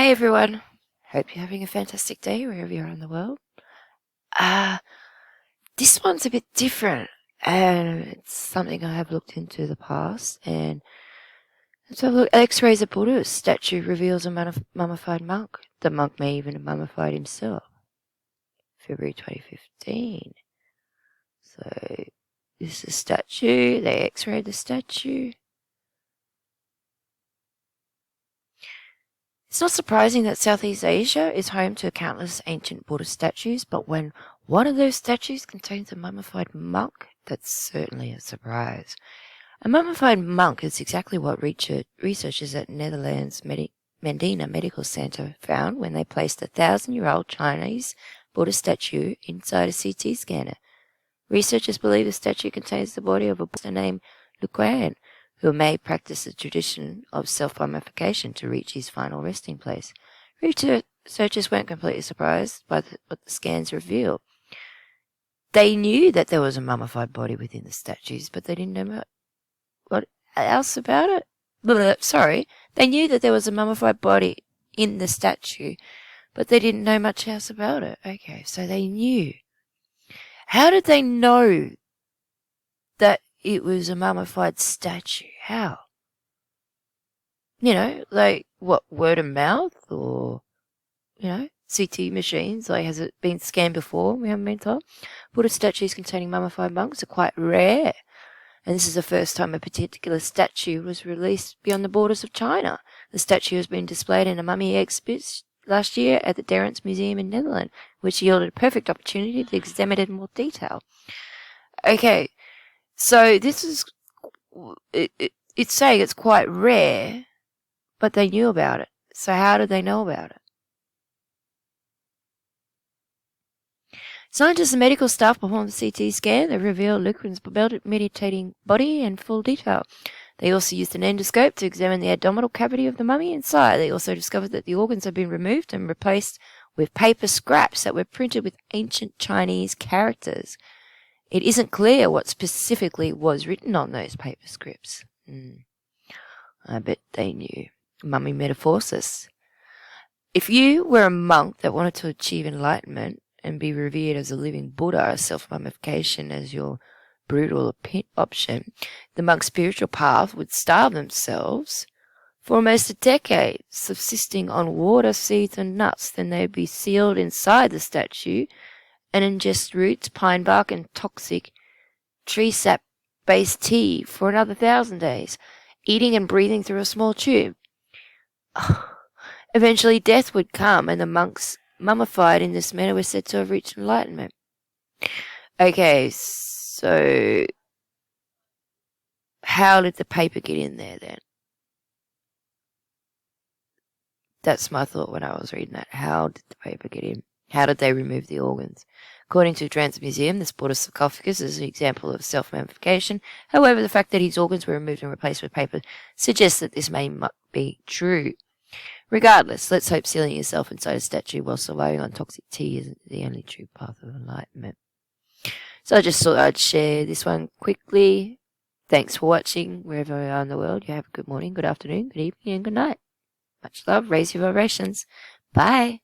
Hey everyone, hope you're having a fantastic day wherever you are in the world. This one's a bit different, and it's something I have looked into in the past. And so look, X-rays of Buddha statue reveals a mummified monk. The monk may even have mummified himself. February 2015. So this is a statue. They X-rayed the statue. It's not surprising that Southeast Asia is home to countless ancient Buddhist statues, but when one of those statues contains a mummified monk, that's certainly a surprise. A mummified monk is exactly what researchers at Netherlands Medina Medical Center found when they placed a 1,000-year-old Chinese Buddhist statue inside a CT scanner. Researchers believe the statue contains the body of a Buddha named Luquan, who may practice the tradition of self-mummification to reach his final resting place. Researchers weren't completely surprised by what the scans revealed. They knew that there was a mummified body within the statues, but they didn't know what else about it. Sorry, they knew that there was a mummified body in the statue, but they didn't know much else about it. Okay, so they knew. How did they know that it was a mummified statue? How? Like what, word of mouth or, CT machines? Like, has it been scanned before? We haven't been told. Buddha statues containing mummified monks are quite rare. And this is the first time a particular statue was released beyond the borders of China. The statue has been displayed in a mummy exhibit last year at the Derrance Museum in Netherlands, which yielded a perfect opportunity to examine it in more detail. Okay, so this is, it's saying it's quite rare, but they knew about it. So how did they know about it? Scientists and medical staff performed the CT scan that revealed Luquan's meditating body in full detail. They also used an endoscope to examine the abdominal cavity of the mummy inside. They also discovered that the organs had been removed and replaced with paper scraps that were printed with ancient Chinese characters. It isn't clear what specifically was written on those paper scripts. I bet they knew. Mummy metamorphosis. If you were a monk that wanted to achieve enlightenment and be revered as a living Buddha, self-mummification as your brutal option, the monk's spiritual path would starve themselves for almost a decade, subsisting on water, seeds, and nuts. Then they'd be sealed inside the statue and ingest roots, pine bark, and toxic tree sap-based tea for another 1,000 days, eating and breathing through a small tube. Eventually death would come, and the monks mummified in this manner were said to have reached enlightenment. Okay, so how did the paper get in there then? That's my thought when I was reading that. How did the paper get in? How did they remove the organs? According to the Derrance Museum, this Buddha sarcophagus is an example of self-mummification. However, the fact that his organs were removed and replaced with paper suggests that this may not be true. Regardless, let's hope sealing yourself inside a statue while surviving on toxic tea isn't the only true path of enlightenment. So I just thought I'd share this one quickly. Thanks for watching wherever you are in the world. You have a good morning, good afternoon, good evening, and good night. Much love. Raise your vibrations. Bye.